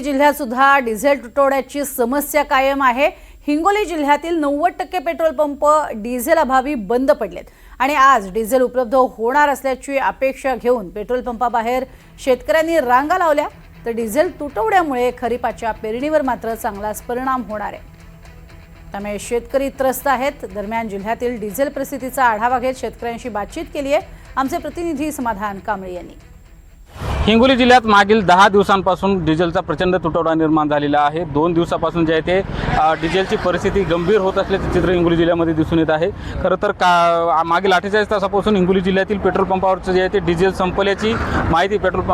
जिल्ह्यात सुद्धा डिझेल तुटवड्याची समस्या कायम आहे। हिंगोली जिल्ह्यातील 90% पेट्रोल पंप डिझेल अभावी बंद पडलेत आणि आज डिझेल उपलब्ध होणार असल्याची अपेक्षा घेऊन पेट्रोल पंपाबाहेर शेतकऱ्यांनी रांगा लावल्या। तर डिझेल तुटवड्यामुळे खरीपाच्या पेरणीवर मात्र चांगलाच परिणाम होणार आहे। त्यामुळे शेतकरी त्रस्त आहेत। दरम्यान जिल्ह्यातील डिझेल परिस्थितीचा आढावा घेत शेतकऱ्यांशी बातचीत केली आहे आमचे प्रतिनिधी समाधान कांबळे यांनी। हिंगोली जिल्ह्यात मागील 10 दिवसांपासून डिझेलचा प्रचंड तुटवडा निर्माण झालेला आहे। 2 दिवसापासून जे आहे ते डिझेलची परिस्थिती गंभीर होत असल्याचे चित्र हिंगोली जिल्ह्यामध्ये दिसून येत आहे। खरं तर मागील 48 तासापासून हिंगोली जिल्ह्यातील पेट्रोल पंपावरचं जे आहे ते डिझेल संपल्याची माहिती पेट्रोल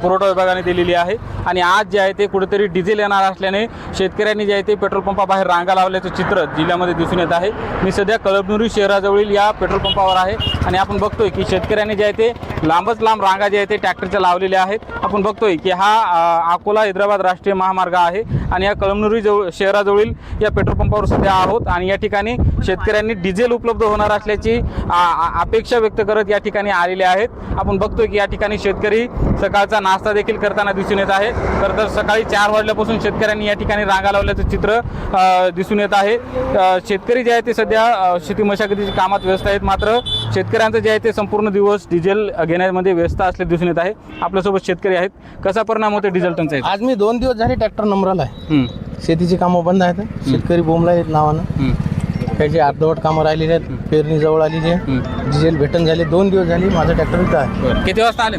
पुरवठा विभागाने दिलेली आहे आणि आज जे आहे ते कुठेतरी डिझेल येणार असल्याने शेतकऱ्यांनी जे आहे ते पेट्रोल पंपाबाहेर रांगा लावल्याचं चित्र जिल्ह्यामध्ये दिसून येत आहे। मी सध्या कळमनुरी शहराजवळील या पेट्रोल पंपावर आहे आणि आपण बघतोय की शेतकऱ्यांनी जे आहे ते लांबच लांब रांगा जे आहे ते ट्रॅक्टरच्या लावलेल्या आहेत। आपण बघतोय की हा अकोला हैदराबाद राष्ट्रीय महामार्ग आहे आणि या कळमनुरी शहराजवळील या पेट्रोल पंपावर सध्या आहोत आणि या ठिकाणी शेतकऱ्यांनी डिझेल उपलब्ध होणार असल्याची अपेक्षा व्यक्त करत या ठिकाणी आलेले आहेत। आपण बघतोय की या ठिकाणी शेतकरी सकाळचा नाश्ता देखील करताना दिसून येत आहे। तर सकाळी 4 वाजल्यापासून शेतकऱ्यांनी या ठिकाणी रांगा लावल्याचं चित्र दिसून येत आहे। शेतकरी जे आहे ते सध्या शेती मशागतीच्या कामात व्यस्त आहेत, मात्र शेतकऱ्यांचं जे आहे ते संपूर्ण दिवस डिझेल घेण्यामध्ये व्यस्त असले दिसून येत आहे। आपल्यासोबत शेतकरी आहेत, कसा परिणाम होतो डिझेल टंचाईचा? आज मी 2 दिवस झाले ट्रॅक्टर नंबराला आहे। शेतीची कामं बंद आहेत, शेतकरी बोंबला आहेत नावानं, त्याची अर्धवट कामं राहिलेली आहेत, पेरणी जवळ आलेली आहे, डिझेल भेटन झाले। 2 दिवस झाले माझा ट्रॅक्टर इथं आहे। किती वाजता आले?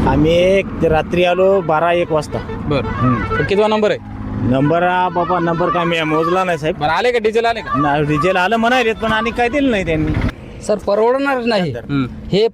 आम्ही रात्री आलो 12-1 वाजता। बरं, कितवा नंबर आहे? नंबर बाबा नंबर काय मी मोजला नाही साहेब। बरं, आले का डिझेल? आले का? डिझेल आलं म्हणाले पण आणि काय दिलं नाही त्यांनी। सर परवडणार नाही हे